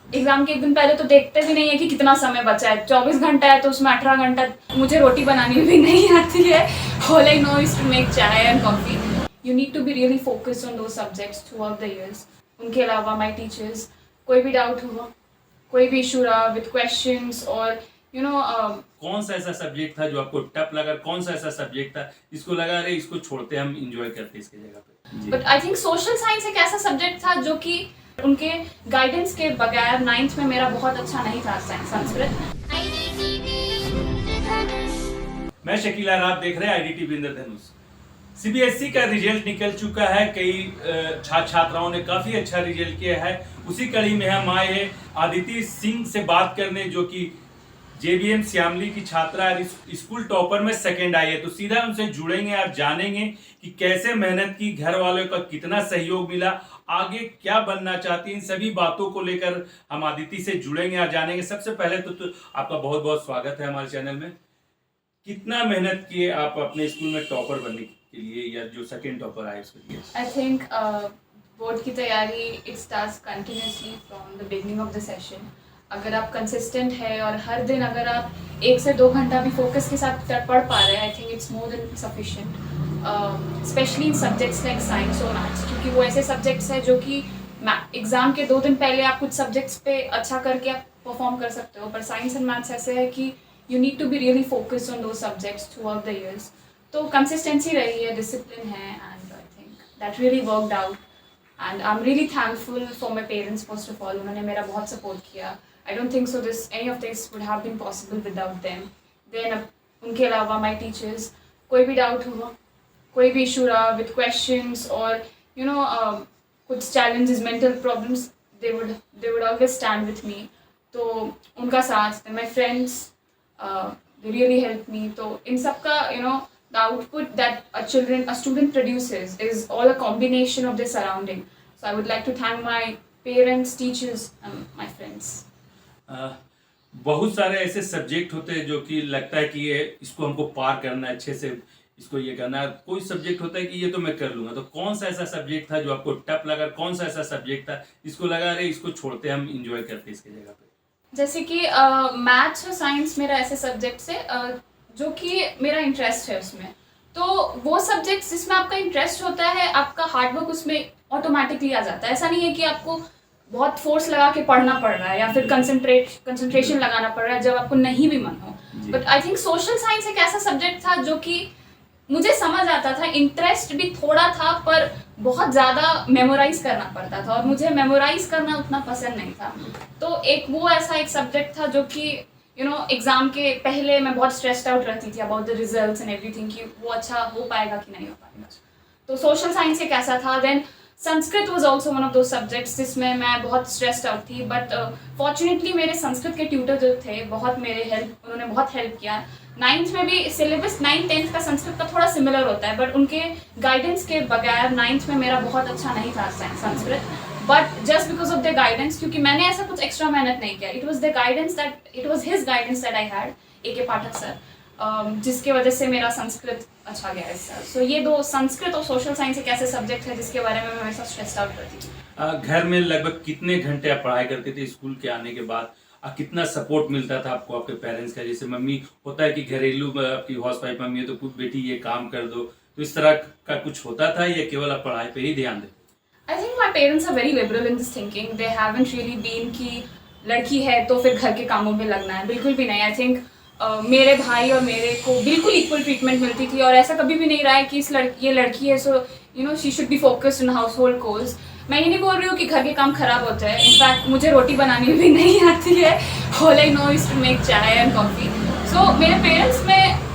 Exam के एक दिन पहले तो देखते भी नहीं है कि कितना समय बचा है। 24 घंटा है तो उसमें 18 घंटा मुझे रोटी बनानी भी नहीं आती है। All I know is to make chai and coffee. You need to be really focused on those subjects throughout the years. उनके अलावा माई टीचर्स, कोई भी डाउट हुआ, कोई भी इशू रहा विद क्वेश्चंस और कौन सा ऐसा सब्जेक्ट था जो आपको टफ लगा, कौन सा ऐसा सब्जेक्ट था जिसको लगा अरे इसको छोड़ते हम इंजॉय करते इसके जगह पे? But I think social science एक ऐसा सब्जेक्ट था जो कि उनके गाइडेंस के बगैर 9th में मेरा बहुत अच्छा नहीं था संस्कृत। मैं शकील आर, आप देख रहे हैं IDTV इंद्रधनुष। CBSE का रिजल्ट निकल चुका है, कई छात्र छात्राओं ने काफी अच्छा रिजल्ट किया है। उसी कड़ी में हम आए हैं आदिति सिंह से बात करने, जो कि JBM श्यामली की छात्रा है, स्कूल टॉपर में सेकंड आई है। तो सीधा उनसे जुड़ेंगे और जानेंगे कि कैसे मेहनत की, घर वालों का कितना सहयोग मिला, आगे क्या बनना चाहती है, इन सभी बातों को लेकर हम आदिति से जुड़ेंगे और जानेंगे। सबसे पहले तो आपका बहुत बहुत स्वागत है हमारे चैनल में। कितना मेहनत किए आप अपने स्कूल में टॉपर बनने के लिए, या जो सेकंड टॉपर आए उसके लिए? आई थिंक बोर्ड की तैयारी it starts continuously from the beginning of the session. अगर आप कंसिस्टेंट है और हर दिन अगर आप 1 से 2 घंटा भी फोकस के साथ पढ़ पा रहे हैं, I think it's more than sufficient, specially in subjects like science और मैथ्स, क्योंकि वो ऐसे सब्जेक्ट्स हैं जो कि एग्जाम के 2 दिन पहले आप कुछ सब्जेक्ट्स पे अच्छा करके आप परफॉर्म कर सकते हो, पर साइंस एंड मैथ्स ऐसे है कि you need to be really focused on those subjects throughout the years. तो कंसिस्टेंसी रही है, डिसिप्लिन है, and I think that really worked out and I am really thankful for my parents first of all. उन्होंने मेरा बहुत support किया। I don't think so any of this would have been possible without them. Then उनके अलावा my teachers, कोई भी doubt हुआ, कोई भी इशू रहा विद क्वेश्चंस और कुछ challenges, mental problems, they would always stand with me. तो उनका साथ, then my friends, they really helped me. तो इन सब का the output that a student produces is all a combination of their surrounding. So I would like to thank my parents, teachers and my friends. बहुत सारे ऐसे subject होते हैं जो कि लगता है कि ये इसको हमको पार करना है, अच्छे से इसको ये करना है। कोई सब्जेक्ट होता है कि ये तो मैं कर लूँगा। तो कौन सा ऐसा सब्जेक्ट था जो आपको टफ लगा, कौन सा ऐसा सब्जेक्ट था जिसको लगा अरे इसको छोड़ते हम इंजॉय करते इसके जगह पे? जैसे कि मैथ्स और साइंस मेरा ऐसे सब्जेक्ट्स है जो कि मेरा इंटरेस्ट है उसमें। तो वो सब्जेक्ट्स जिसमें आपका इंटरेस्ट होता है, आपका हार्डवर्क उसमें ऑटोमेटिकली आ जाता है। ऐसा नहीं है कि आपको बहुत फोर्स लगा के पढ़ना पड़ रहा है या फिर कंसंट्रेशन लगाना पड़ रहा है जब आपको नहीं भी मन हो। But I think social science एक ऐसा सब्जेक्ट था जो कि मुझे समझ आता था, इंटरेस्ट भी थोड़ा था, पर बहुत ज़्यादा मेमोराइज करना पड़ता था और मुझे मेमोराइज करना उतना पसंद नहीं था। तो वो ऐसा एक सब्जेक्ट था जो कि एग्जाम के पहले मैं बहुत स्ट्रेस्ड आउट रहती थी about the results and everything, कि वो अच्छा हो पाएगा कि नहीं हो पाएगा। तो सोशल साइंस एक ऐसा था। Then Sanskrit was also one of the subjects जिसमें मैं बहुत स्ट्रेस्ड आउट थी, बट फॉर्चुनेटली मेरे संस्कृत के ट्यूटर जो थे उन्होंने बहुत हेल्प किया। 9th में भी सिलेबस 9th 10th का संस्कृत का थोड़ा सिमिलर होता है, बट उनके गाइडेंस के बगैर 9th में मेरा बहुत अच्छा नहीं था Sanskrit. But just because of the guidance, क्योंकि मैंने ऐसा कुछ एक्स्ट्रा मेहनत नहीं किया, it was his guidance that I had, AK Pathak sir, जिसके वजह से मेरा संस्कृत अच्छा गया है सर। सो ये दो, संस्कृत और सोशल साइंस एक ऐसे सब्जेक्ट है जिसके बारे में मैं हमेशा स्ट्रेस्ड आउट करती थी। घर में लगभग कितने घंटे आप पढ़ाई करते थे स्कूल के आने के बाद? कितना सपोर्ट मिलता था आपको आपके पेरेंट्स का? जैसे मम्मी होता है कि घरेलू आपकी हाउसवाइफ मम्मी है तो खुद बेटी ये काम कर दो, तो इस तरह का कुछ होता था या केवल आप पढ़ाई पे ही ध्यान देते? I think my parents are very liberal in this thinking. They haven't really been कि लड़की है तो फिर घर के कामों में लगना है, बिल्कुल भी नहीं। आई थिंक मेरे भाई और मेरे को बिल्कुल इक्वल ट्रीटमेंट मिलती थी और ऐसा कभी भी नहीं रहा है कि ये लड़की है so she should be focused in house hold course. मैं ये नहीं बोल रही हूँ कि घर के काम खराब होते हैं, इनफैक्ट मुझे रोटी बनानी भी नहीं आती है। All I know is to make chai and coffee. So मेरे पेरेंट्स में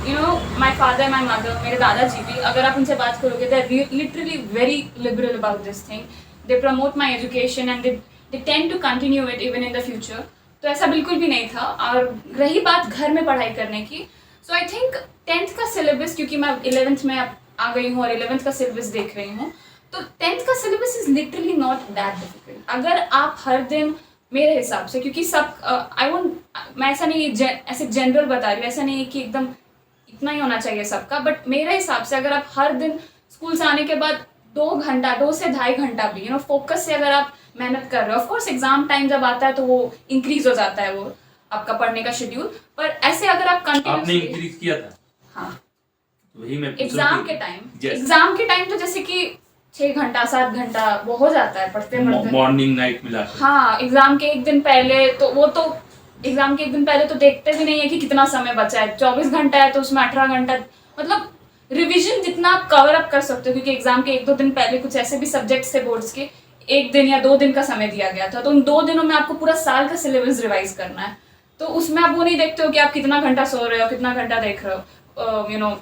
माई फादर, माई मदर, मेरे दादाजी भी, अगर आप उनसे बात करोगे they are literally very liberal about this thing. They promote my education and they tend to continue it even in the future. तो ऐसा बिल्कुल भी नहीं था। और रही बात घर में पढ़ाई करने की, सो आई थिंक 10th का सिलेबस, क्योंकि मैं 11th में आ गई हूँ और 11th का सिलेबस देख रही हूँ, तो 10th का syllabus is literally not that difficult. अगर आप हर दिन, मेरे हिसाब से, क्योंकि मैं ऐसा नहीं ऐसे जनरल बता रही हूँ, ऐसा नहीं है कि एकदम इतना ही होना चाहिए सबका, बट मेरे हिसाब से अगर आप हर दिन स्कूल से आने के बाद 2 से 2.5 घंटा भी फोकस से अगर आप मेहनत कर रहे हो, ऑफ कोर्स एग्जाम टाइम जब आता है तो वो इंक्रीज हो जाता है वो आपका पढ़ने का शेड्यूल, पर ऐसे अगर आप आपने कंटिन्यूसली इंक्रीज किया था? हाँ वही मैं पूछ रहा एग्जाम हूँ के कि- टाइम, Yes. एग्जाम के टाइम तो जैसे कि 6 घंटा 7 घंटा वो हो जाता है पढ़ते पढ़ते। मॉर्निंग नाइट मिला के। हाँ एग्जाम के एक दिन पहले तो वो तो एग्जाम के एक दिन पहले तो देखते भी नहीं है कि कितना समय बचा है, 24 घंटा है तो उसमें 18 घंटा, मतलब रिवीजन जितना आप कवर अप कर सकते हो, क्योंकि एग्जाम के 1-2 दिन पहले कुछ ऐसे भी सब्जेक्ट्स थे बोर्ड्स के 1 दिन या 2 दिन का समय दिया गया था, तो उन 2 दिनों में आपको पूरा साल का सिलेबस रिवाइज करना है, तो उसमें आप वो नहीं देखते हो कि आप कितना घंटा सो रहे हो, कितना घंटा देख रहे हो,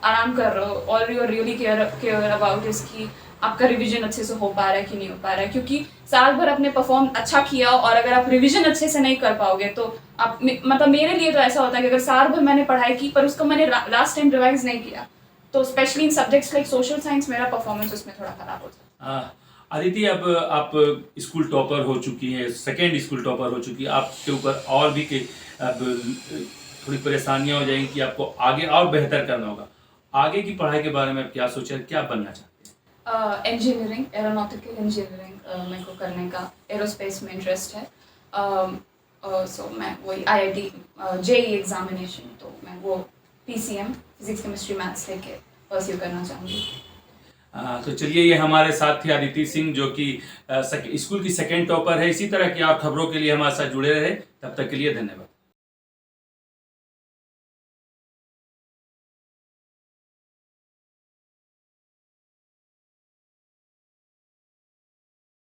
आराम कर रहे हो, और you are really care about इसकी आपका रिवीजन अच्छे से हो पा रहा है कि नहीं हो पा रहा है, क्योंकि साल भर आपने परफॉर्म अच्छा किया और अगर आप रिवीजन अच्छे से नहीं कर पाओगे तो आप मतलब मेरे लिए तो ऐसा होता है कि अगर साल भर मैंने पढ़ाई की पर उसको मैंने लास्ट टाइम रिवाइज नहीं किया तो specially in subjects like social science मेरा परफॉर्मेंस उसमें थोड़ा खराब हो जाता है। अदिति, अब आप स्कूल टॉपर हो चुकी हैं, सेकेंड स्कूल टॉपर हो चुकी है, आपके ऊपर और भी अब थोड़ी परेशानियां हो जाएंगी कि आपको आगे और बेहतर करना होगा। आगे की पढ़ाई के बारे में आप क्या सोचा, क्या बनना चाहते हैं? इंजीनियरिंग, एरोनॉटिकल इंजीनियरिंग मेरे को करने का, एरोस्पेस में इंटरेस्ट है, सो मैं वही IIT JEE एग्जामिनेशन, तो मैं वो PCM फिजिक्स केमिस्ट्री मैथ्स लेके परस्यू करना चाहूँगी। तो चलिए, ये हमारे साथ थी अदिति सिंह, जो कि स्कूल की सेकेंड टॉपर है। इसी तरह की आप खबरों के लिए हमारे साथ जुड़े रहे। तब तक के लिए धन्यवाद।